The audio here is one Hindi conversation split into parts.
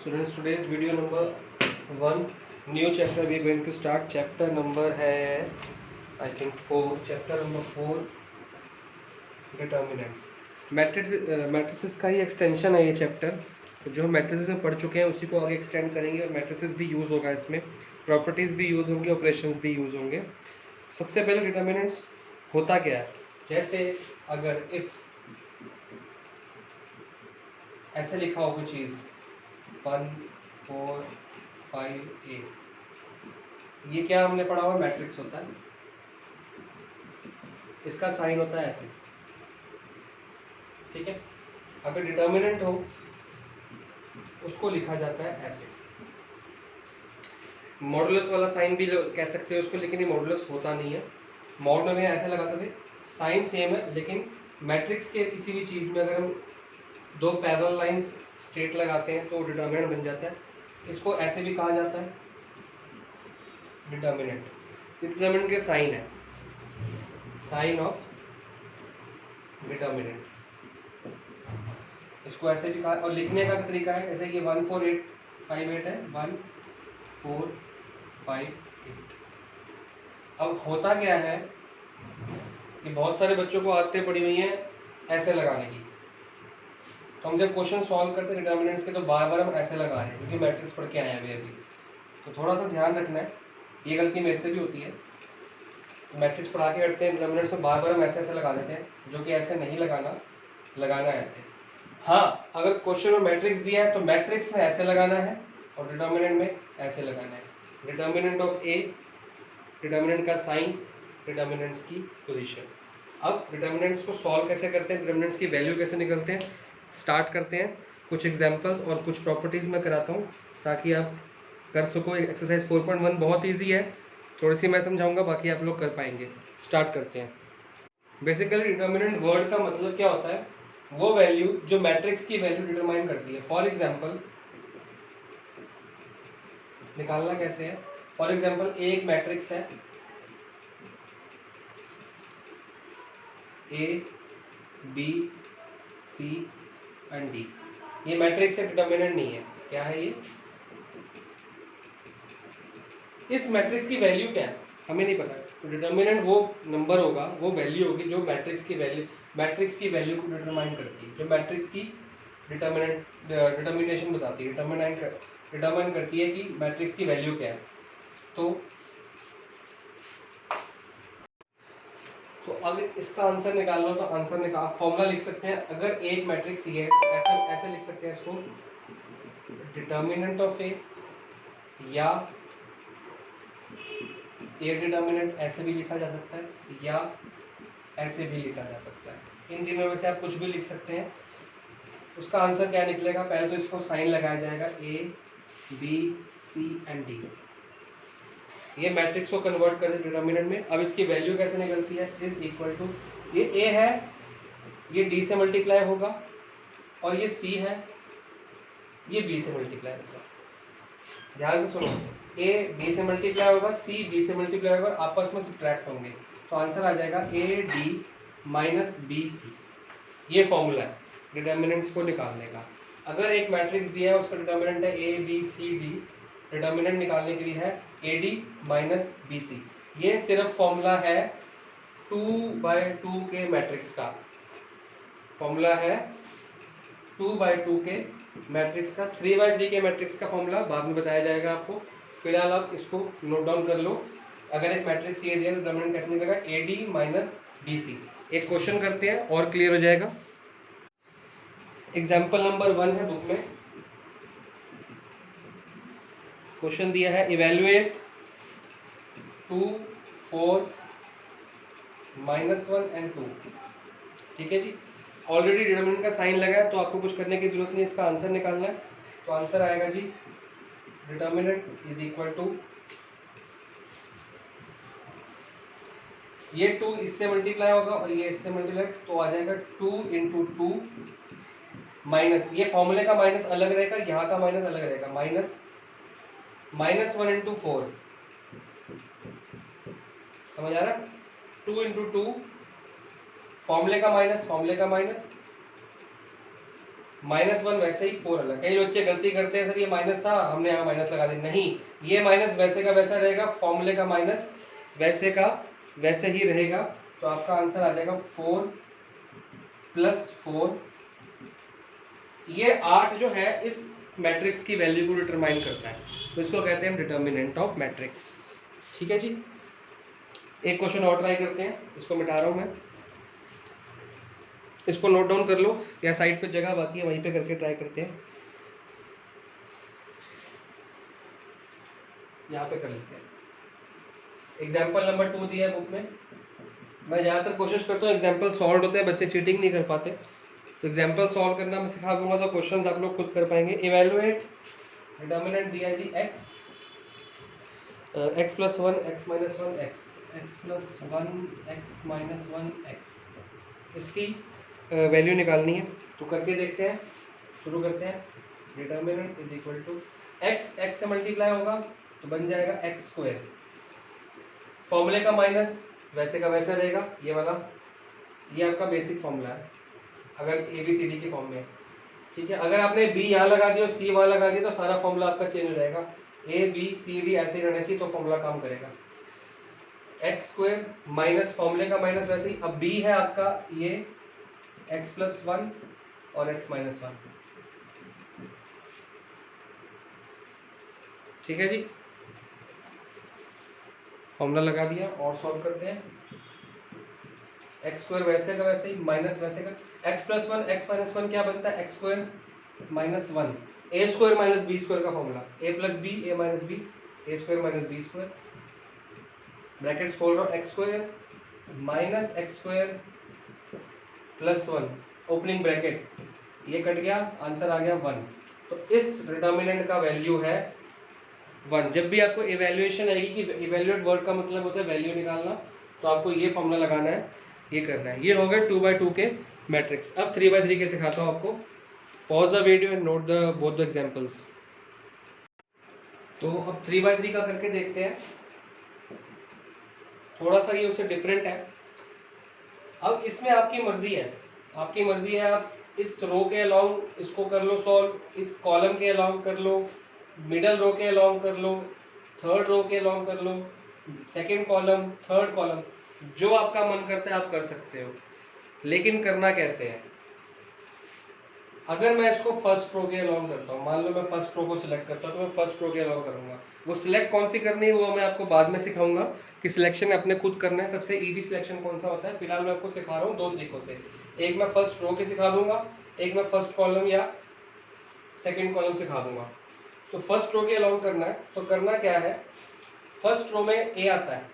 Students, today's video number 1, new chapter we are going to start. Chapter number है I think 4. Chapter number 4, determinants. Matrices का ही एक्सटेंशन है ये चैप्टर. तो जो हम मैट्रिसेस में पढ़ चुके हैं उसी को आगे एक्सटेंड करेंगे और मैट्रिसेस भी यूज़ होगा इसमें, प्रॉपर्टीज़ भी यूज़ होंगी, ऑपरेशंस भी यूज़ होंगे. सबसे पहले डिटर्मिनेंट्स होता क्या है. जैसे अगर इफ़ ऐसे लिखा हो कोई चीज़ 1 4 5 8, ये क्या हमने पढ़ा हुआ मैट्रिक्स होता है. इसका साइन होता है ऐसे. ठीक है. अगर डिटर्मिनेंट हो उसको लिखा जाता है ऐसे. मॉडुलस वाला साइन भी कह सकते हो उसको, लेकिन ये मॉडुलस होता नहीं है. मॉड में ऐसे लगाते थे. साइन सेम है, लेकिन मैट्रिक्स के किसी भी चीज़ में अगर हम दो पैरेलल लाइंस स्ट्रेट लगाते हैं तो डिटर्मिनेंट बन जाता है. इसको ऐसे भी कहा जाता है डिटर्मिनेंट. डिटर्मिनेंट के साइन है, साइन ऑफ डिटर्मिनेंट. इसको ऐसे भी कहा, और लिखने का तरीका है जैसे कि 1 4 8 5 8 है, 1 4 5 8. अब होता क्या है कि बहुत सारे बच्चों को आदतें पड़ी हुई हैं ऐसे लगाने की. तो हम जब क्वेश्चन सॉल्व करते हैं डिटर्मिनेंट्स के तो बार बार हम ऐसे लगा रहे हैं क्योंकि मैट्रिक्स पढ़ के आए हैं अभी. तो थोड़ा सा ध्यान रखना है, ये गलती मेरे से भी होती है. मैट्रिक्स पढ़ा के करते हैं डिटर्मिनेंट्स में बार बार हम ऐसे ऐसे लगा देते हैं, जो कि ऐसे नहीं लगाना ऐसे. हाँ, अगर क्वेश्चन में मैट्रिक्स दिया है तो मैट्रिक्स में ऐसे लगाना है और डिटर्मिनेंट में ऐसे लगाना है. डिटर्मिनेंट ऑफ ए, डिटर्मिनेंट का साइन, डिटर्मिनेंट्स की पोजीशन. अब डिटर्मिनेंट्स को सॉल्व कैसे करते हैं, डिटर्मिनेंट्स की वैल्यू कैसे निकलते हैं, स्टार्ट करते हैं. कुछ एग्जांपल्स और कुछ प्रॉपर्टीज़ में कराता हूँ ताकि आप कर सको. एक्सरसाइज 4.1 बहुत ईजी है, थोड़ी सी मैं समझाऊंगा, बाकी आप लोग कर पाएंगे. स्टार्ट करते हैं. बेसिकली डिटर्मिनेंट वर्ड का मतलब क्या होता है, वो वैल्यू जो मैट्रिक्स की वैल्यू डिटरमाइन करती है. फॉर एग्जांपल निकालना कैसे है. फॉर एग्जांपल एक मैट्रिक्स है A B C and D. ये मैट्रिक्स है, डिटर्मिनेंट नहीं है. क्या है ये? इस मैट्रिक्स की वैल्यू क्या है हमें नहीं पता. तो डिटर्मिनेंट वो नंबर होगा, वो वैल्यू होगी जो मैट्रिक्स की वैल्यू को डिटरमाइन करती है, जो मैट्रिक्स की डिटर्मिनेशन बताती है, डिटरमाइन करती है कि मैट्रिक्स की वैल्यू क्या है. तो अगर इसका आंसर निकालना हो तो आंसर निकाल फॉर्मूला लिख सकते हैं. अगर एक मैट्रिक्स ये है तो ऐसे लिख सकते हैं इसको, डिटर्मिनेंट ऑफ ए, या ए डिटर्मिनेंट ऐसे भी लिखा जा सकता है या ऐसे भी लिखा जा सकता है. इन तीनों में से आप कुछ भी लिख सकते हैं. उसका आंसर क्या निकलेगा, पहले तो इसको साइन लगाया जाएगा A B C and D. ये मैट्रिक्स को कन्वर्ट कर दें डिटर्मिनेंट में. अब इसकी वैल्यू कैसे निकलती है, इज इक्वल टू, ये ए है, ये डी से मल्टीप्लाई होगा, और ये सी है, ये बी से मल्टीप्लाई होगा. ध्यान से सुनो, ए डी से मल्टीप्लाई होगा, सी बी से मल्टीप्लाई होगा, आपस में सब्ट्रैक्ट होंगे. तो आंसर आ जाएगा A D minus B C. ये फॉर्मूला है डिटर्मिनेंट्स को निकालने का. अगर एक मैट्रिक्स दिया है उसका डिटर्मिनेंट है A B C D, determinant निकालने के लिए है A D minus B C. ये सिर्फ फॉर्मूला है 2/2 के मैट्रिक्स का. फॉर्मूला है 2/2 के मैट्रिक्स का. 3/3 के मैट्रिक्स का फॉर्मूला बाद में बताया जाएगा आपको. फिलहाल आप इसको नोट डाउन कर लो. अगर एक मैट्रिक्स ये दिया डिटर्मिनेंट कैसे निकलेगा, A D minus B C. एक क्वेश्चन करते हैं और क्लियर हो जाएगा. एग्जाम्पल नंबर 1 है बुक में. क्वेश्चन दिया है इवेल्युएट 2 4 -1 एंड 2. ठीक है जी. ऑलरेडी डिटर्मिनेंट का साइन लगा है तो आपको कुछ करने की जरूरत नहीं, इसका आंसर निकालना है. तो आंसर आएगा जी, डिटर्मिनेंट इज इक्वल टू, ये 2 इससे मल्टीप्लाई होगा और ये इससे मल्टीप्लाई, तो आ जाएगा 2 इंटू 2 माइनस, ये फॉर्मूले का माइनस अलग रहेगा, यहाँ का माइनस अलग रहेगा, -1 इंटू 4. समझ आ रहा है? 2 इंटू 2, फॉर्मूले का माइनस -1 वैसे ही 4 अलग। कई बच्चे गलती करते हैं, सर ये माइनस था हमने यहाँ माइनस लगा दिया, नहीं, ये माइनस वैसे का वैसा रहेगा, फॉर्मूले का माइनस वैसे का वैसे ही रहेगा। तो आपका आंसर आ जाएगा 4 + 4। ये 8 जो है इस मैट्रिक्स की वैल्यू को डिटरमाइन करता है, तो इसको कहते हैं डिटर्मिनेंट ऑफ मैट्रिक्स। ठीक है जी, एक क्वेश्चन और ट्राई करते हैं, इसको मिटा रहा हूं मैं, इसको नोट डाउन कर लो या साइड पे जगह बाकी है वहीं पे करके ट्राई करते हैं, यहाँ पे कर लेते हैं। एग्जाम्पल नंबर 2 दिया है बुक में। मैं ज़्यादातर कोशिश करता हूँ एग्जाम्पल सॉल्व होते हैं, बच्चे चीटिंग नहीं कर पाते, तो एग्जाम्पल सॉल्व करना मैं सिखा दूंगा, तो क्वेश्चंस आप लोग खुद कर पाएंगे। इवेलुएट डिटर्मिनेंट दिया है जी x + 1 x - 1 x + 1 x - 1 x, इसकी वैल्यू निकालनी है, तो करके देखते हैं, शुरू करते हैं। Determinant is equal to x से मल्टीप्लाई होगा तो बन जाएगा x², फॉर्मूले का माइनस वैसे का वैसा रहेगा, ये वाला, ये आपका बेसिक फॉर्मूला है अगर ABCD की फॉर्म में, ठीक है। अगर आपने b यहाँ लगा दिया और c वहाँ लगा दिया तो सारा फॉर्मूला आपका चेंज हो जाएगा, ABCD ऐसे ही रहना चाहिए तो फॉर्मूला काम करेगा। x² माइनस फॉर्मूले का माइनस वैसे ही, अब b है आपका ये x + 1 और x - 1, ठीक है जी, फॉर्मूला लगा दिया और सॉल्व करते हैं। x² वैसे का वैसे ही माइनस वैसे का, x + 1 x - 1 क्या बनता है, x² - 1 a² - b² का formula, a + b a - b a² - b², brackets खोल रहा हूँ, x² - x² + 1 ओपनिंग ब्रैकेट, ये कट गया, आंसर आ गया 1। तो इस डिटर्मिनेंट का वैल्यू है 1। जब भी आपको इवैल्यूएशन आएगी कि इवैल्यूएट वर्ड का मतलब होता है वैल्यू निकालना, तो आपको ये फॉर्मूला लगाना है, ये करना है। ये हो गए 2x2 के मैट्रिक्स। अब 3x3 के सिखाता हूँ आपको। Pause the video and note the both the examples. तो अब 3x3 का करके देखते हैं, थोड़ा सा ये उससे डिफरेंट है। अब इसमें आपकी मर्जी है, आपकी मर्जी है, आप इस रो के अलाउंग इसको कर लो सॉल्व, इस कॉलम के अलाउंग कर लो, मिडल रो के अलाउंग कर लो, थर्ड रो के अलाउंग कर लो, सेकंड कॉलम, थर्ड कॉलम, जो आपका मन करता है आप कर सकते हो। लेकिन करना कैसे है, अगर मैं इसको फर्स्ट रो के अलाउंग करता हूँ, मान लो मैं फर्स्ट रो को सिलेक्ट करता हूँ, तो मैं फर्स्ट रो के अलाउंग करूंगा। वो सिलेक्ट कौन सी करनी है वो मैं आपको बाद में सिखाऊंगा कि सिलेक्शन अपने खुद करना है। सबसे इजी सिलेक्शन कौन सा होता है, फिलहाल मैं आपको सिखा रहा हूँ 2 तरीकों से। एक मैं फर्स्ट रो के सिखा दूंगा, एक मैं फर्स्ट कॉलम या सेकेंड कॉलम सिखा दूंगा। तो फर्स्ट रो के अलाउंग करना है, तो करना क्या है, फर्स्ट रो में ए आता है,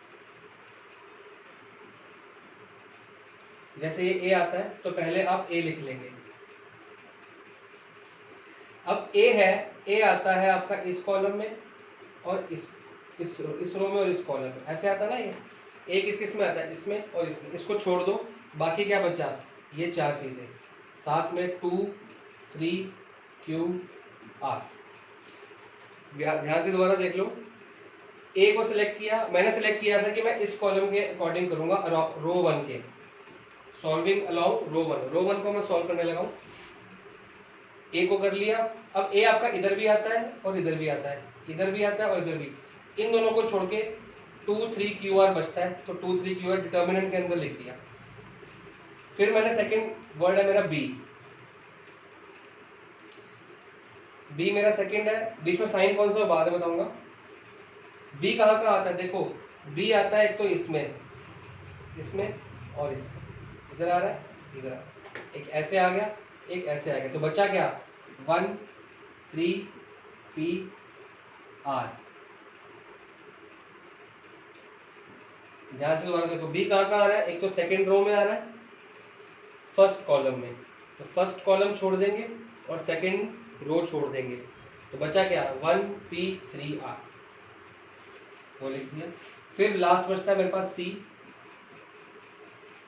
जैसे ये ए आता है तो पहले आप ए लिख लेंगे। अब ए है, ए आता है आपका इस कॉलम में और इस रो में और इस कॉलम में, ऐसे आता है ना, ये एक किस में आता है, इसमें और इसमें, इसको छोड़ दो, बाकी क्या बचा, ये 4 चीजें, साथ में 2 3 Q R। ध्यान से दोबारा देख लो, ए को सिलेक्ट किया, मैंने सिलेक्ट किया था कि मैं इस कॉलम के अकॉर्डिंग करूंगा रो 1 के, सॉल्विंग अलाउंग रो 1, रो 1 को मैं सॉल्व करने लगा हूँ। ए को कर लिया, अब ए आपका इधर भी आता है और इधर भी आता है, इधर भी आता है और इधर भी, इन दोनों को छोड़ के 2 3 Q R बचता है, तो 2 3 Q R डिटर्मिनेंट के अंदर लिख दिया। फिर मैंने सेकंड वर्ड है मेरा बी, बी मेरा सेकंड है, बीच में साइन कौन सा बाद में बताऊंगा। बी कहाँ कहाँ आता है, देखो बी आता है एक तो इसमें, इसमें और इसमें, इधर आ रहा है, इधर आ रहा है, एक ऐसे आ गया, एक ऐसे आ गया, तो बचा क्या 1 3 P R। ध्यान से दोबारा देखो, बी कहाँ कहाँ आ रहा है, एक तो सेकंड रो में आ रहा है, फर्स्ट कॉलम में, तो फर्स्ट कॉलम छोड़ देंगे और सेकंड रो छोड़ देंगे, तो बचा क्या 1 P 3 R, वो लिख दिया। फिर लास्ट बचता है मेरे पास सी,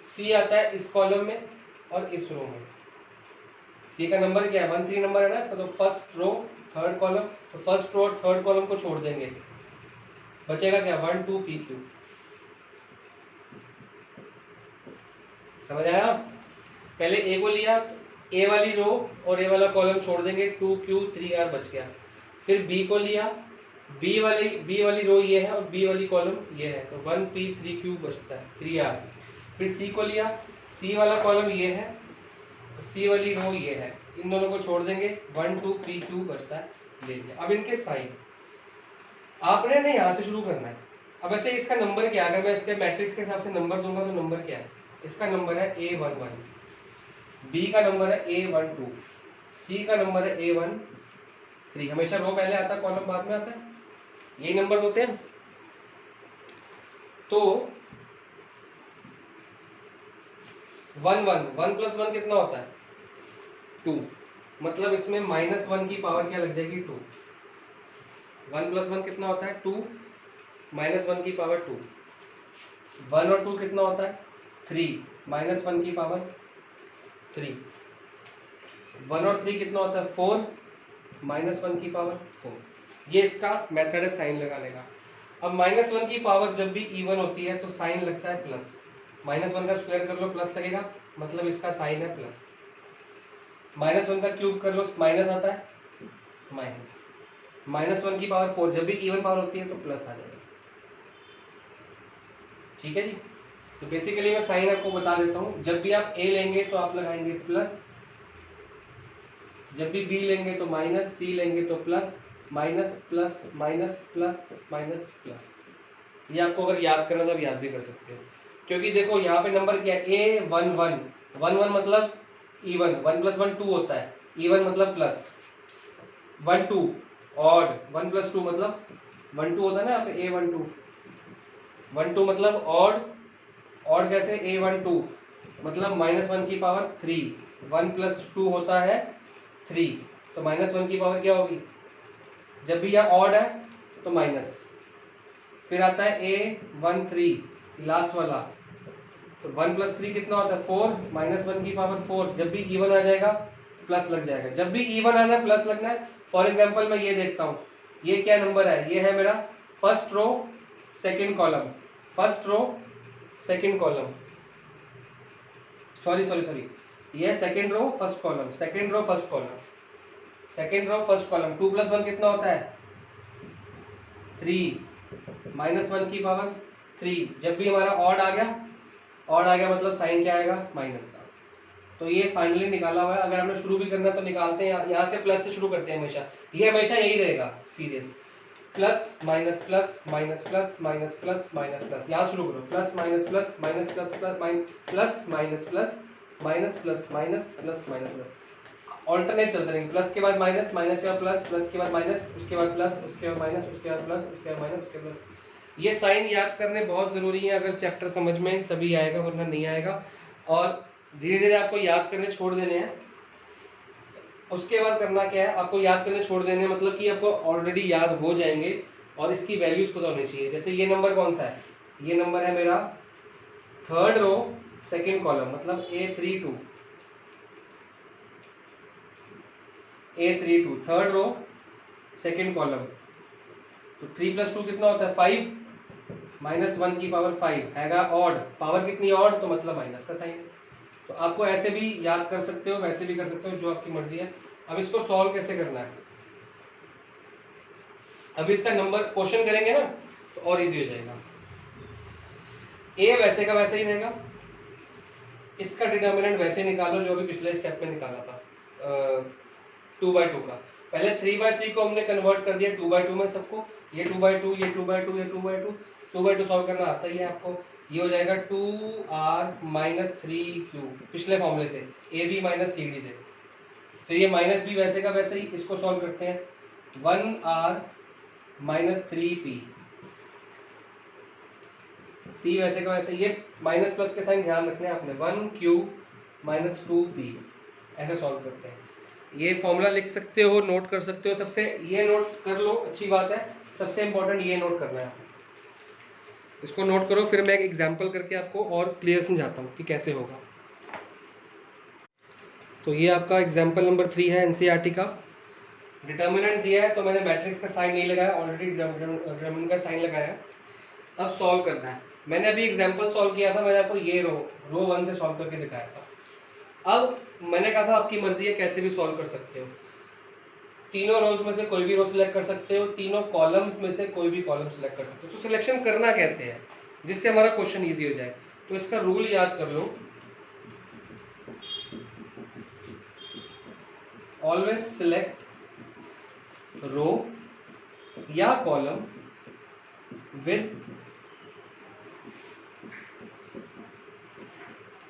सी आता है इस कॉलम में और इस रो में, सी का नंबर क्या है 1 3 नंबर है ना इसका, तो फर्स्ट रो थर्ड कॉलम, तो फर्स्ट रो और थर्ड कॉलम को छोड़ देंगे, बचेगा क्या 1 2 P Q। समझ आया, पहले ए को लिया, ए वाली रो और ए वाला कॉलम छोड़ देंगे, 2Q 3R बच गया। फिर बी को लिया, बी वाली रो ये है और बी वाली कॉलम ये है, तो 1P 3Q बचता है 3R। फिर सी को लिया, सी वाला कॉलम ये है, सी वाली रो ये है, इन दोनों को छोड़ देंगे, 12PQ बचता है, ले लिया। अब इनके साइन आपने ना यहाँ से शुरू करना है। अब ऐसे इसका नंबर क्या है, अगर मैं इसके मैट्रिक्स के हिसाब से नंबर दूंगा तो नंबर क्या है, इसका नंबर है A11, बी का नंबर है A12, सी का नंबर है A13। हमेशा रो पहले आता है कॉलम बाद में आता है, यही नंबर होते हैं। तो 1 प्लस 1 कितना होता है 2, मतलब इसमें -1 की पावर क्या लग जाएगी 2। 1 प्लस 1 कितना होता है 2, -1 की पावर 2। 1 और 2 कितना होता है 3, -1 की पावर 3। 1 और 3 कितना होता है 4, -1 की पावर 4। ये इसका मेथड है साइन लगाने का। अब -1 की पावर जब भी इवन होती है तो साइन लगता है प्लस, -1 का स्क्वायर कर लो प्लस लगेगा, मतलब इसका साइन है प्लस। -1 का क्यूब कर लो माइनस आता है माइनस। -1 की पावर 4 जब भी इवन पावर होती है तो प्लस आ जाएगा। ठीक है जी। तो बेसिकली मैं साइन आपको बता देता हूँ, जब भी आप ए लेंगे तो आप लगाएंगे प्लस, जब भी बी लेंगे तो माइनस, सी लेंगे तो plus, minus plus minus plus minus plus. ये आपको अगर याद करना तो आप याद भी कर सकते हो, क्योंकि देखो यहाँ पे नंबर क्या है A11, 11 मतलब इवन, 1 प्लस 1 2 होता है, इवन मतलब प्लस, 1 2 ऑड, 1 प्लस 2 मतलब 1 2 होता है ना यहाँ पे A12, 1 2 मतलब ऑड, ऑड कैसे A12 मतलब -1 की पावर 3, 1 प्लस 2 होता है 3, तो -1 की पावर क्या होगी, जब भी यह ऑड है तो माइनस। फिर आता है A13 लास्ट वाला, तो 1 प्लस 3 कितना होता है 4, -1 की पावर 4, जब भी इवन आ जाएगा प्लस लग जाएगा, जब भी इवन आना है प्लस लगना है। फॉर एग्जांपल मैं ये देखता हूँ, ये क्या नंबर है, ये है मेरा first row second column, first row second column, sorry ये है second row first column, second row first column, second row first column. 2 plus 1 कितना होता है 3, -1 की पावर 3, जब भी हमारा ऑड आ गया मतलब साइन क्या आएगा माइनस का। तो ये फाइनली निकाला हुआ है। अगर हमने शुरू भी करना है तो निकालते हैं, यहाँ से प्लस से शुरू करते हैं हमेशा, ये हमेशा यही रहेगा serious, plus minus plus minus plus minus plus minus plus, यहाँ शुरू करो, plus minus plus minus plus plus plus minus plus minus plus minus plus minus plus, alternate चलते रहेंगे, प्लस के बाद माइनस, माइनस के बाद प्लस, प्लस के बाद माइनस, उसके बाद प्लस, उसके बाद माइनस, उसके बाद प्लस, उसके बाद माइनस, उसके बाद प्लस। ये साइन याद करने बहुत ज़रूरी है, अगर चैप्टर समझ में तभी आएगा वरना नहीं आएगा। और धीरे धीरे आपको याद करने छोड़ देने हैं। उसके बाद करना क्या है, आपको याद करने छोड़ देने मतलब कि आपको ऑलरेडी याद हो जाएंगे और इसकी वैल्यूज पता होनी चाहिए। जैसे ये नंबर कौन सा है, ये नंबर है मेरा थर्ड रो सेकंड कॉलम, मतलब A32, A32 third row second column. तो 3 प्लस 2 कितना होता है 5, -1 की पावर 5 हैगा ऑड, पावर कितनी ऑड तो मतलब माइनस का साइन। तो आपको ऐसे भी याद कर सकते हो, वैसे भी कर सकते हो, जो आपकी मर्जी है। अब इसको सॉल्व कैसे करना है, अब इसका नंबर क्वेश्चन करेंगे ना तो और इजी हो जाएगा। ए वैसे का वैसे ही रहेगा, इसका डिटर्मिनेंट वैसे निकालो जो भी पिछले स्टेप में निकाला था 2/2 का। पहले 3/3 को हमने कन्वर्ट कर दिया 2/2 में सबको, ये 2/2 ये 2/2 ये 2/2, 2/2 सॉल्व करना आता ही है आपको। ये हो जाएगा 2r - 3q पिछले फॉर्मूले से, AB - CD से। फिर ये माइनस भी वैसे का वैसे ही, इसको सॉल्व करते हैं 1r - 3p, C वैसे का वैसे, ये माइनस प्लस के साइन ध्यान रखने हैं आपने, 1q - 2p, ऐसे सॉल्व करते हैं। ये फॉर्मूला लिख सकते हो, नोट कर सकते हो, सबसे ये नोट कर लो, अच्छी बात है। सबसे इंपॉर्टेंट ये नोट करना है, इसको नोट करो, फिर मैं एक एग्जांपल करके आपको और क्लियर समझाता हूँ कि कैसे होगा। तो ये आपका एग्जांपल नंबर 3 है एनसीईआरटी का। डिटर्मिनेंट दिया है तो मैंने मैट्रिक्स का साइन नहीं लगाया, ऑलरेडी डिटर्मिनेंट का साइन लगाया है। अब सॉल्व करना है। मैंने अभी एग्जांपल सॉल्व किया था, मैंने आपको ये रो 1 से सॉल्व करके दिखाया था। अब मैंने कहा था आपकी मर्जी है, कैसे भी सॉल्व कर सकते हो। तीनों रोज में से कोई भी रो सिलेक्ट कर सकते हो, तीनों कॉलम्स में से कोई भी कॉलम सिलेक्ट कर सकते हो। तो सिलेक्शन करना कैसे है जिससे हमारा क्वेश्चन इजी हो जाए, तो इसका रूल याद कर लो, ऑलवेज सिलेक्ट रो या column with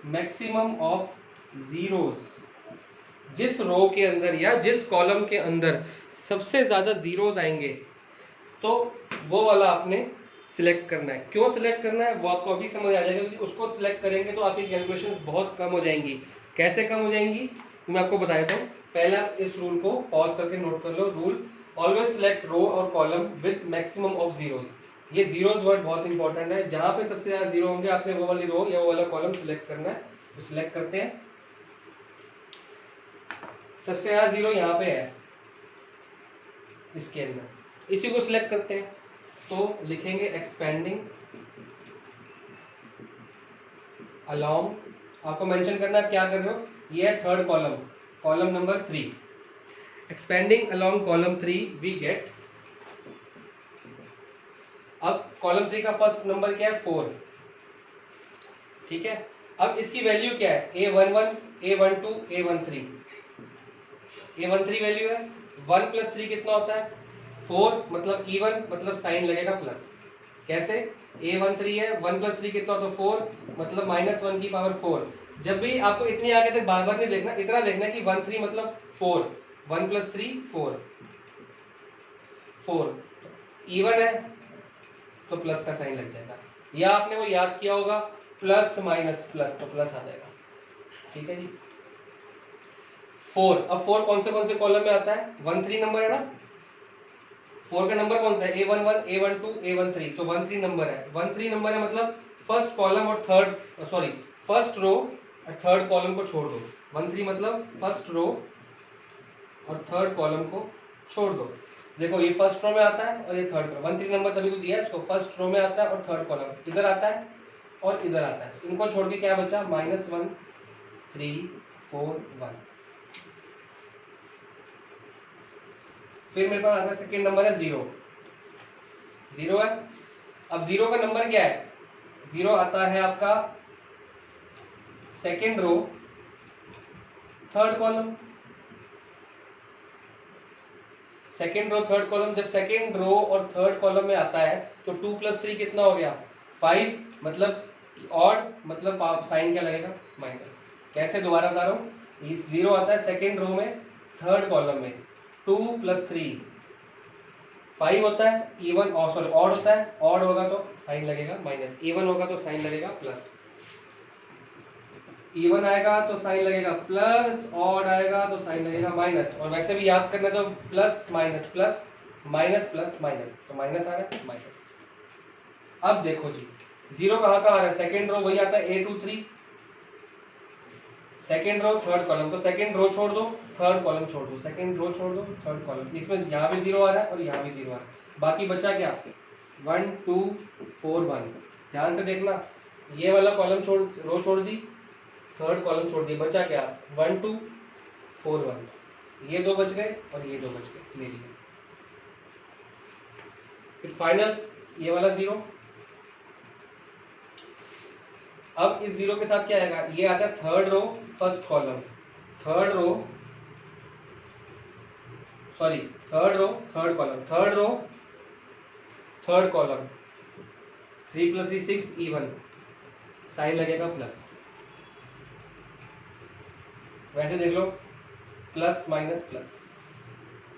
maximum of zeros. जिस रो के अंदर या जिस कॉलम के अंदर सबसे ज्यादा जीरोस आएंगे तो वो वाला आपने सिलेक्ट करना है। क्यों सिलेक्ट करना है वो आपको अभी समझ आ जाएगा, क्योंकि उसको सिलेक्ट करेंगे तो आपकी कैलकुलेशंस बहुत कम हो जाएंगी। कैसे कम हो जाएंगी मैं आपको बता देता हूँ। पहले आप इस रूल को पॉज करके नोट कर लो। रूल, ऑलवेज सिलेक्ट रो और column with maximum of zeros. ये जीरोस वर्ड बहुत इंपॉर्टेंट है। जहां पे सबसे ज्यादा जीरो होंगे आपने वो वाली रो या वो वाला कॉलम सिलेक्ट करना है। तो सिलेक्ट करते हैं। सबसे ज्यादा जीरो यहाँ पे है इसके अंदर, इसी को सिलेक्ट करते हैं। तो लिखेंगे एक्सपेंडिंग अलोंग, आपको मेंशन करना है क्या कर रहे हो, ये है third column, column number 3। Expanding along column 3 we get, अब कॉलम 3 का फर्स्ट नंबर क्या है 4, ठीक है। अब इसकी वैल्यू क्या है, A11 A12 A13, A13 value है 1 + 3 कितना होता है 4, मतलब इवन, मतलब साइन लगेगा प्लस। कैसे, A13 है 1 + 3 कितना होता है 4, मतलब -1 की पावर 4। जब भी आपको इतनी आगे तक बार बार नहीं देखना, इतना देखना कि 1 3 मतलब 4, 1 + 3 4 4, इवन है तो प्लस का साइन लग जाएगा, या आपने वो याद किया होगा प्लस माइनस प्लस, तो प्लस आ जाएगा, ठीक है जी। 4, अब 4 कौन से कॉलम में आता है, 1 3 नंबर है ना, 4 का नंबर कौन सा है, A11 A12 A13, तो 1 3 नंबर है। 1 3 नंबर है मतलब फर्स्ट कॉलम और थर्ड, सॉरी फर्स्ट रो और थर्ड कॉलम को छोड़ दो। 1 3 मतलब फर्स्ट रो और थर्ड कॉलम को छोड़ दो। देखो ये फर्स्ट रो में आता है और ये थर्ड रो, 1 3 नंबर तभी तो दिया है इसको, फर्स्ट रो में आता है और थर्ड कॉलम इधर आता है और इधर आता है, तो इनको छोड़ के क्या बचा, -1 3 4 1। फिर मेरे पास आता है सेकेंड नंबर है 0, 0 है। अब 0 का नंबर क्या है, 0 आता है आपका second row third column, second row third column. जब सेकेंड रो और थर्ड कॉलम में आता है तो 2 + 3 कितना हो गया 5, मतलब ऑड, मतलब साइन क्या लगेगा माइनस। कैसे, दोबारा बता रहा हूँ, 0 आता है सेकेंड रो में थर्ड कॉलम में, 2 + 3 5 होता है, इवन और सॉरी ऑड होता है, ऑड होगा तो साइन लगेगा माइनस, इवन होगा तो साइन लगेगा प्लस। इवन आएगा तो साइन लगेगा प्लस, ऑड आएगा तो साइन लगेगा माइनस। और वैसे भी याद करना तो plus minus plus minus plus minus, तो माइनस आ रहा है माइनस। अब देखो जी 0 कहाँ आ रहा है, सेकेंड रो वही आता है A23, second row third column, तो सेकेंड रो छोड़ दो थर्ड कॉलम छोड़ दो, सेकेंड रो छोड़ दो थर्ड कॉलम, इसमें यहाँ भी 0 आ रहा है और यहाँ भी 0 आ रहा है। बाकी बचा क्या 1 2 4 1, ध्यान से देखना, ये वाला कॉलम छोड़, रो छोड़ दी, थर्ड कॉलम छोड़ दी, बचा क्या 1 2 4 1, ये दो बच गए और ये दो बच गए, ले लिए। फिर फाइनल ये वाला 0। अब इस 0 के साथ क्या आएगा, ये आता है third row first column, third row sorry third row third column, third row third column, 3 + 3 6 even, sign लगेगा प्लस। वैसे देख लो प्लस माइनस प्लस।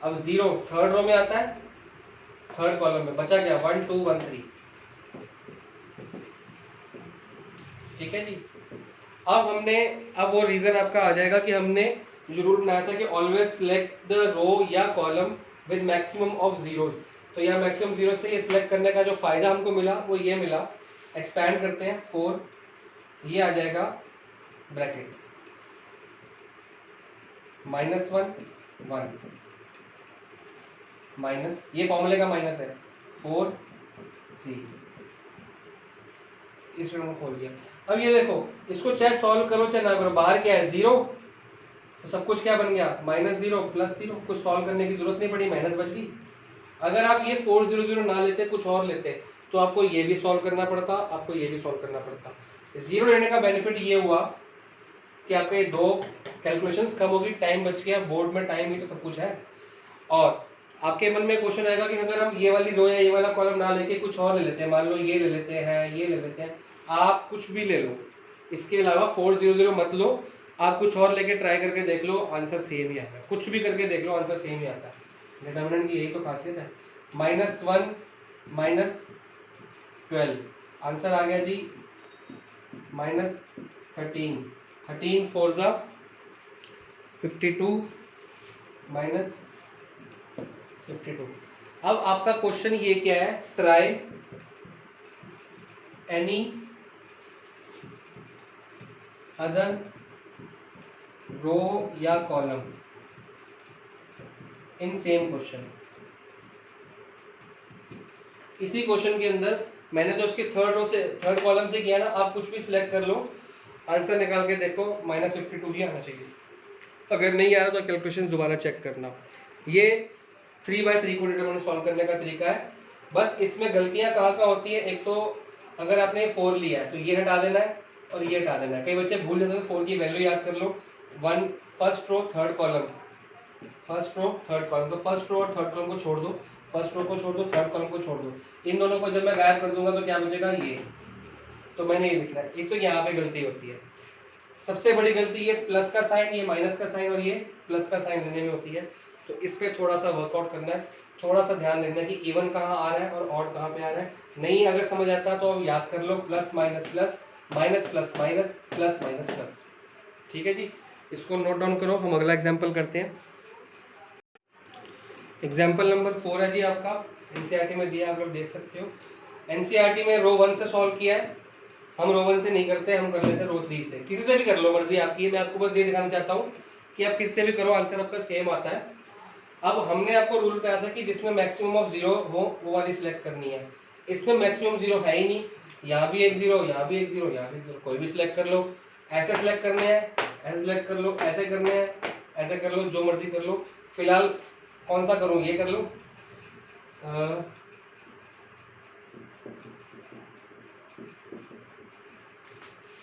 अब 0 थर्ड रो में आता है थर्ड कॉलम में, बचा क्या 1 2 1 3, ठीक है जी। अब वो रीजन आपका आ जाएगा कि हमने जो रूल बनाया था कि ऑलवेज सिलेक्ट द रो या column with maximum of zeros. तो यहाँ मैक्सिमम जीरो से ये सिलेक्ट करने का जो फायदा हमको मिला वो ये मिला, एक्सपैंड करते हैं 4, ये आ जाएगा ब्रैकेट -1 1 माइनस, ये फॉर्मूले का माइनस है 4 3, इस को खोल दिया। अब ये देखो, इसको चाहे सॉल्व करो चाहे ना करो, बाहर क्या है 0, तो सब कुछ क्या बन गया -0 +0, कुछ सॉल्व करने की जरूरत नहीं पड़ी, मेहनत बच गई। अगर आप ये 400 ना लेते, कुछ और लेते, तो आपको ये भी सॉल्व करना पड़ता, आपको ये भी सॉल्व करना पड़ता। 0 लेने का बेनिफिट ये हुआ कि आपके 2 कैलकुलेशंस कम होगी, टाइम बच गया, बोर्ड में टाइम ही तो सब कुछ है। और आपके मन में क्वेश्चन आएगा कि अगर हम ये वाली रो या ये वाला कॉलम ना लेके कुछ और ले लेते हैं, मान लो ये ले लेते हैं, ये ले लेते हैं, आप कुछ भी ले लो, इसके अलावा 400 मत लो, आप कुछ और लेके ट्राई करके देख लो, आंसर सेम ही आता है। कुछ भी करके देख लो, आंसर सेम ही आता है। डिटर्मिनेंट की यही तो खासियत है। -1 -12, आंसर आ गया जी -13। 13 4 ज़ा 52 -52। अब आपका क्वेश्चन ये क्या है, ट्राई एनी अदर रो या कॉलम इन सेम क्वेश्चन। इसी क्वेश्चन के अंदर मैंने तो उसके थर्ड कॉलम से किया ना, आप कुछ भी सिलेक्ट कर लो, आंसर निकाल के देखो -52 ही आना चाहिए। अगर नहीं आ रहा तो कैलकुलेशन दोबारा चेक करना। ये 3/3 को डिटरमिनेंट सॉल्व करने का तरीका है। बस इसमें गलतियां कहाँ होती है, एक तो अगर आपने 4 लिया है तो ये हटा देना है और ये हटा देना है। कई बच्चे भूल जाते हैं, 4 की वैल्यू याद कर लो, first row third column, first row third column, तो फर्स्ट रो और थर्ड कॉलम को छोड़ दो, फर्स्ट रो को छोड़ दो, थर्ड कॉलम को छोड़ दो, इन दोनों को जब मैं गायब कर दूंगा तो क्या बचेगा ये, तो मैंने ये लिखना है। एक तो यहाँ पे गलती होती है, सबसे बड़ी गलती ये प्लस का साइन, ये माइनस का साइन और ये प्लस का साइन लेने में होती है। तो इस पे थोड़ा सा वर्कआउट करना है, थोड़ा सा ध्यान रखना है कि इवन कहाँ आ रहा है और ऑड कहाँ पे आ रहा है। नहीं अगर समझ आता है तो याद कर लो, plus minus plus, minus plus minus, plus minus plus. ठीक है जी, इसको नोट डाउन करो। हम अगला एग्जाम्पल करते हैं। एग्जाम्पल नंबर 4 है जी आपका, एनसीईआरटी में दिया, आप लोग देख सकते हो। एनसीईआरटी में रो 1 से सॉल्व किया है, हम रो 1 से नहीं करते, हम कर लेते हैं रो 3 से। किसी से भी कर लो, मर्जी आपकी है। मैं आपको बस ये दिखाना चाहता हूँ कि आप किसी से भी करो, आंसर आपका सेम आता है। अब हमने आपको रूल बताया था कि जिसमें मैक्सिमम ऑफ 0 हो वो वाली सिलेक्ट करनी है। इसमें मैक्सिमम 0 है ही नहीं, यहाँ भी एक 0, यहाँ भी एक 0, यहाँ भी 0, कोई भी सिलेक्ट कर लो। ऐसे सिलेक्ट करने हैं, ऐसे सिलेक्ट कर लो, ऐसे करने हैं, ऐसे कर लो, जो मर्जी कर लो। फिलहाल कौन सा करूँ, ये कर लो।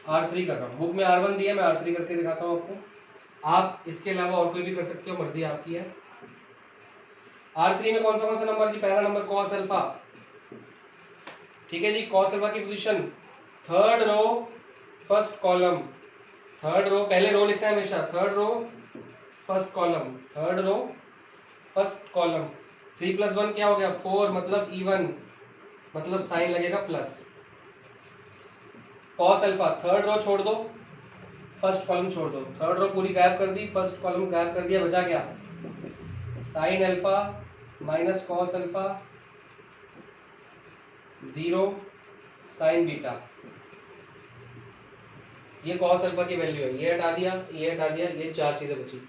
R3 कर रहा हूँ, बुक में R1 दिया, मैं R3 करके दिखाता हूँ आपको। आप इसके अलावा और कोई भी कर सकते हो, मर्जी आपकी है। R3 में कौन सा नंबर जी, पहला नंबर कॉस अल्फा। ठीक है जी, कॉस अल्फा की position third row first column, third row, पहले रो लिखना है हमेशा, third row first column, third row first column. 3 + 1 क्या हो गया 4, मतलब इवन, मतलब साइन लगेगा plus. Cos alpha, third row छोड़ दो, फर्स्ट कॉलम छोड़ दो, थर्ड रो पूरी गायब कर दी, फर्स्ट कॉलम गायब कर दिया, बचा क्या sine alpha minus cos alpha 0 sign beta. ये कॉस अल्फा की वैल्यू है, ये हटा दिया, ये हटा दिया, ये 4 चीजें बची।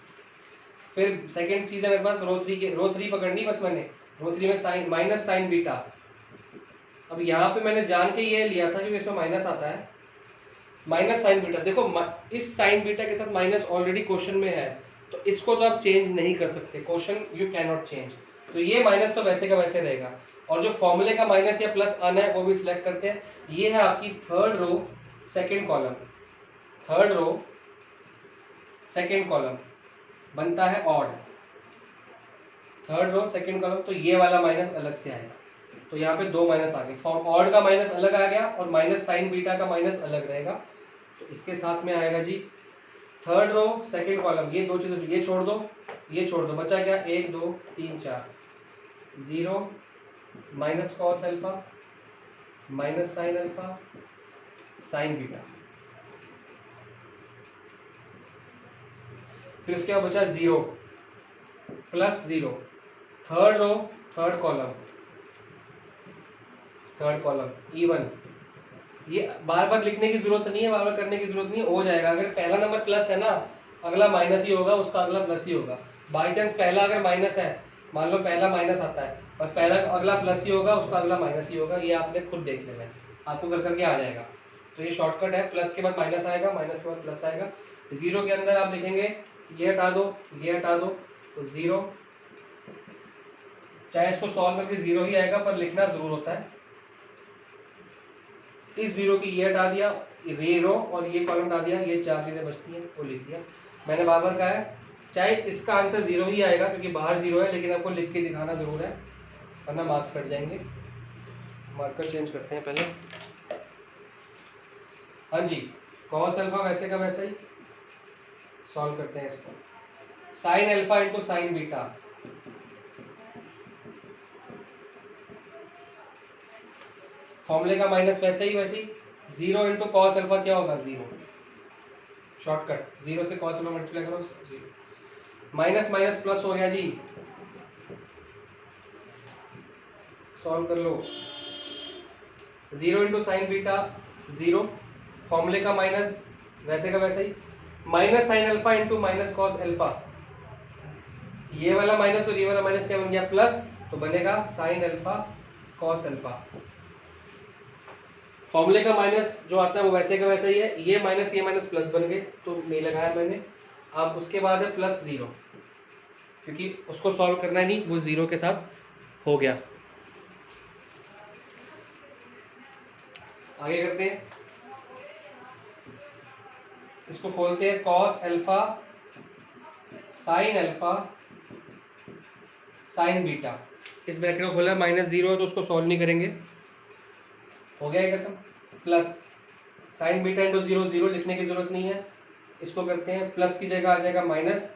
फिर सेकंड चीज है मेरे पास रो 3 पकड़नी, बस मैंने रो 3 में साइन माइनस साइन बीटा। अब यहाँ पे मैंने जान के ये लिया था क्योंकि इसमें माइनस आता है, माइनस साइन बीटा। देखो इस साइन बीटा के साथ माइनस ऑलरेडी क्वेश्चन में है, तो इसको तो आप चेंज नहीं कर सकते, question you can not change. तो ये माइनस तो वैसे का वैसे रहेगा, और जो फॉर्मूले का माइनस या प्लस आना है वो भी सिलेक्ट करते हैं। ये है आपकी third row second column, third row second column बनता है odd, third row second column, तो ये वाला माइनस अलग से आएगा। तो यहाँ पे 2 माइनस आ गए, फॉर्म ऑड का माइनस अलग आ गया और माइनस साइन बीटा का माइनस अलग रहेगा। तो इसके साथ में आएगा जी थर्ड रो सेकंड कॉलम, ये 2 चीजें, ये छोड़ दो, ये छोड़ दो, बचा क्या 1 2 3 4, 0 minus cos alpha minus sine alpha sine beta. फिर उसके बाद बचा 0 plus 0, third row third column, third column even. ये बार बार लिखने की जरूरत नहीं है, बार बार करने की जरूरत नहीं है, हो जाएगा। अगर पहला नंबर प्लस है ना, अगला माइनस ही होगा, उसका अगला प्लस ही होगा। बाई चांस पहला अगर माइनस है, मान लो पहला माइनस आता है, बस पहला अगला प्लस ही होगा, उसका अगला माइनस ही होगा। ये आपने खुद देख लेना है, आपको कर करके आ जाएगा। तो ये शॉर्टकट है, प्लस के बाद माइनस आएगा, माइनस के बाद प्लस आएगा। 0 के अंदर आप लिखेंगे ये हटा दो, ये हटा दो, तो 0, चाहे इसको सॉल्व करके 0 ही आएगा पर लिखना जरूर होता है। इस 0 की ये हटा दिया, ये रो और ये कॉलम हटा दिया, ये 4 चीजें बचती हैं वो लिख दिया। मैंने बार बार कहा है चाहे इसका आंसर 0 ही आएगा क्योंकि बाहर 0 है, लेकिन आपको लिख के दिखाना जरूर है वरना मार्क्स कट जाएंगे। मार्कर चेंज करते हैं पहले। हाँ जी, कॉस अल्फा वैसे का वैसा ही सॉल्व करते हैं इसको। Sign alpha into sine beta, फॉर्मूले का माइनस वैसे ही 0 इंटू कॉस अल्फा क्या होगा 0, शॉर्टकट 0 से कॉस अल्फा मल्टीप्लाई करो 0, माइनस माइनस प्लस हो गया जी, सॉल्व कर लो। 0 इंटू साइन बीटा 0, फॉर्मूले का माइनस वैसे का वैसा ही, minus sine alpha into minus cos alpha, ये वाला माइनस और ये वाला माइनस क्या बन गया प्लस, तो बनेगा साइन अल्फा कॉस अल्फा। फॉर्मूले का माइनस जो आता है वो वैसे का वैसा ही है, ये माइनस प्लस बन गए तो नहीं लगाया मैंने। अब उसके बाद है प्लस 0 क्योंकि उसको सॉल्व करना नहीं, वो 0 के साथ हो गया। आगे करते हैं, इसको खोलते हैं, कॉस अल्फा साइन बीटा, इस ब्रैकेट को खोला, -0 है तो उसको सॉल्व नहीं करेंगे, हो गया खत्म। प्लस साइन बीटा इंटू 0, 0 लिखने की जरूरत नहीं है, इसको करते हैं प्लस की जगह आ जाएगा माइनस,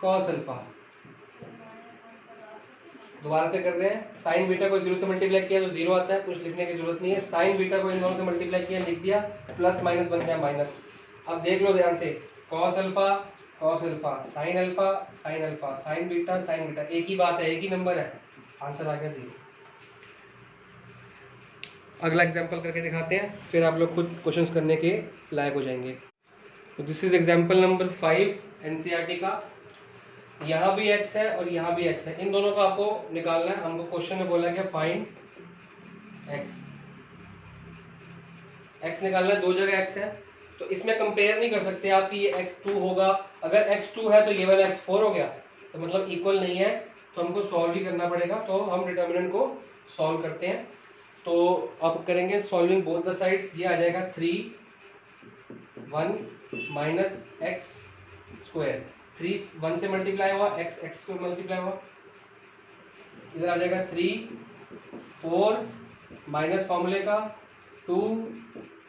कॉस अल्फा, दोबारा से कर रहे हैं, साइन बीटा को 0 से मल्टीप्लाई किया तो 0 आता है, कुछ लिखने की जरूरत नहीं है, साइन बीटा को इन दोनों से मल्टीप्लाई किया लिख दिया, प्लस माइनस बन गया माइनस। अब देख लो ध्यान से, cos alpha sign alpha sine beta, एक ही बात है, एक ही नंबर है, आंसर आ गया 0। अगला एग्जाम्पल करके दिखाते हैं, फिर आप लोग खुद क्वेश्चंस करने के लायक हो जाएंगे। तो this is example number 5 NCERT का। यहाँ भी x है और यहाँ भी x है, इन दोनों को आपको निकालना है। हमको क्वेश्चन में बोला गया फाइंड x निकालना है, दो जगह x है तो इसमें कंपेयर नहीं कर सकते आप कि ये x2 होगा, अगर x2 है तो ये वाला x4 हो गया, तो मतलब इक्वल नहीं है x, तो हमको सॉल्व ही करना पड़ेगा। तो हम डिटर्मिनेंट को सॉल्व करते हैं, तो आप करेंगे सॉल्विंग बोथ द साइड्स, ये आ जाएगा 3 1 माइनस एक्स स्क्वायर, 3 1 से मल्टीप्लाई हुआ, x स्क्वायर मल्टीप्लाई हुआ, इधर आ जाएगा 3 4 माइनस फॉर्मूले का 2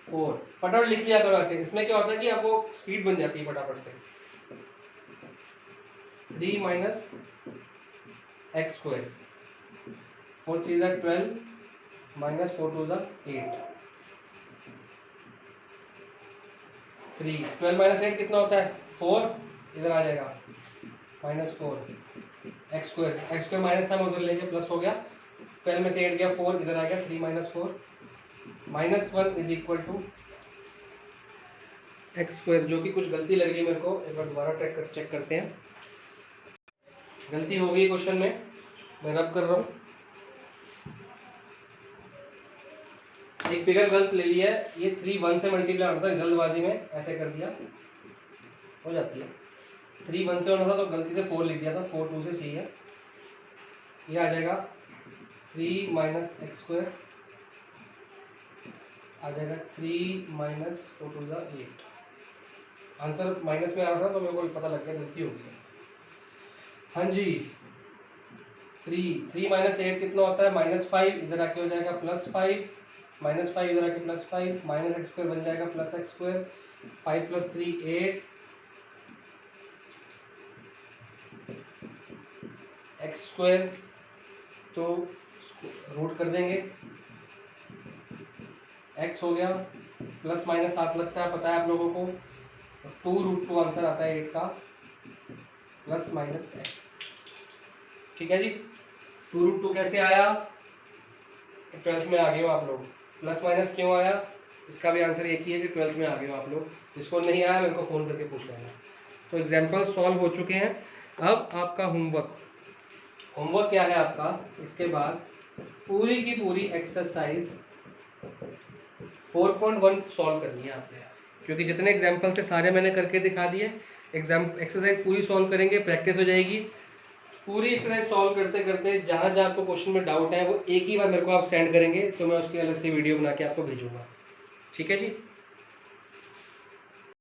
4, फटाफट लिख लिया करो ऐसे, इसमें क्या होता है कि आपको स्पीड बन जाती है फटाफट से। 3 माइनस एक्स स्क्वायर, 4 3 ज़ा 12 माइनस 4 2 ज़ा 8, 3 12 माइनस 8 कितना होता है 4, इधर आ जाएगा -4 एक्स स्क्वायर माइनस था, उधर लेंगे प्लस हो गया, 12 में से 8 गया 4, इधर आ गया 3 minus 4 -1 is equal to x square, जो कि कुछ गलती लग रही है मेरे को, एक बार दोबारा चेक करते हैं। गलती हो गई क्वेश्चन में, मैं रब कर रहा हूँ, एक फिगर गलत ले लिया है, ये 3 1 से मल्टीप्लाई होता है, जल्दबाजी में ऐसे कर दिया, हो जाती है, 3 1 से होना था तो गलती से 4 लिख दिया था, 4 2 से सही है, ये आ जाएगा 3 माइनस एक्स स्क्वायर, आ जाएगा 3 माइनस 4 2 ज़ा 8, आंसर माइनस में आ रहा था तो मेरे को पता लग गया गलती होगी। हाँ जी, 3 माइनस 8 कितना होता है -5, इधर आके हो जाएगा +5, -5 इधर आके +5, माइनस एक्स स्क्वायर बन जाएगा plus x square, 5 + 3 8, x square तो रूट कर देंगे, x हो गया, प्लस माइनस 7 लगता है, पता है आप लोगों को, 2√2 आंसर आता है 8 का, प्लस माइनस x, ठीक है जी। 2√2 कैसे आया, 12th में आ गए हो आप लोग, प्लस माइनस क्यों आया, इसका भी आंसर एक ही है कि 12th में आ गए हो आप लोग, जिसको नहीं आया मेरे को फ़ोन करके पूछ लेना। तो एग्जाम्पल सॉल्व हो चुके हैं, अब आपका होमवर्क, होमवर्क क्या है आपका, इसके बाद पूरी की पूरी एक्सरसाइज 4.1 सॉल्व करनी है आपने, क्योंकि जितने एग्जाम्पल से सारे मैंने करके दिखा दिए। एक्सरसाइज पूरी सॉल्व करेंगे, प्रैक्टिस हो जाएगी। पूरी एक्सरसाइज सॉल्व करते करते जहाँ जहाँ आपको क्वेश्चन में डाउट है वो एक ही बार मेरे को आप सेंड करेंगे, तो मैं उसकी अलग से वीडियो बना के आपको भेजूंगा। ठीक है जी।